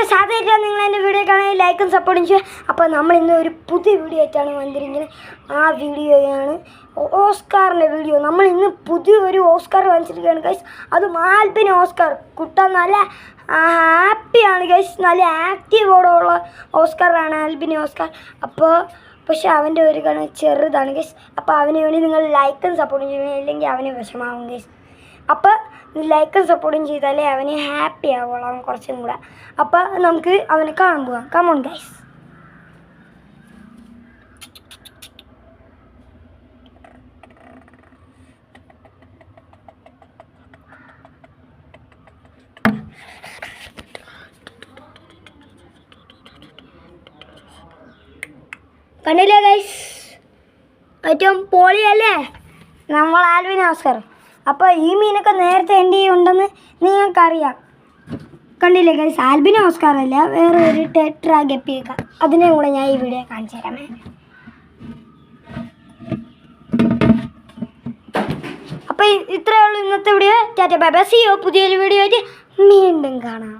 Guys ആദ്യമായിട്ടാണ് നിങ്ങൾ എൻ്റെ വീഡിയോ കാണാൻ ലൈക്കും സപ്പോർട്ടും ചെയ്യുക. അപ്പോൾ നമ്മൾ ഇന്ന് ഒരു പുതിയ വീഡിയോ ആയിട്ടാണ് വന്നിരിക്കുന്നത്. ആ വീഡിയോയാണ് ഓസ്കാറിൻ്റെ വീഡിയോ. നമ്മൾ ഇന്ന് പുതിയൊരു ഓസ്കാർ വാങ്ങിച്ചിരിക്കുകയാണ് ഗൈസ്. അതും ആൽബിൻ ഓസ്കാർ. കുട്ട നല്ല ഹാപ്പിയാണ് ഗൈസ്. നല്ല ആക്റ്റീവോടുള്ള ഓസ്കാറാണ് ആൽബിൻ ഓസ്കാർ. അപ്പോൾ പക്ഷെ അവൻ്റെ ഒരു ചെറുതാണ് ഗൈസ്. അപ്പോൾ അവന് വേണ്ടി നിങ്ങൾ ലൈക്കും സപ്പോർട്ടും ചെയ്യണം, ഇല്ലെങ്കിൽ അവന് വിഷമാവും ഗൈസ്. അപ്പോൾ ലൈക്കും സപ്പോർട്ടും ചെയ്താലേ അവന് ഹാപ്പി ആവുള്ളൂ, അവൻ കുറച്ചും കൂടെ. അപ്പോൾ നമുക്ക് അവനെ കാണാൻ പോവാം. Come on guys. കണ്ടില്ലേ ഗൈസ്, ഏറ്റവും പൊളിയല്ലേ നമ്മൾ ആൽവിൻ ഓസ്കാർ. അപ്പോൾ ഈ മീനൊക്കെ നേരത്തെ എൻ്റെ ഉണ്ടെന്ന് നിങ്ങൾക്കറിയാം. കണ്ടില്ലേ ഗൈസ്, ആൽബിൻ ഓസ്കാർ അല്ല, വേറെ ഒരു ടെട്രാ ഗപ്പിയൊക്കെ. അതിനെ കൂടെ ഞാൻ ഈ വീഡിയോ കാണിച്ചു തരാമേ. അപ്പോൾ ഇത്രയേ ഉള്ളൂ ഇന്നത്തെ video. Tata bye bye. See you. പുതിയൊരു വീഡിയോ ആയിട്ട് വീണ്ടും കാണാം.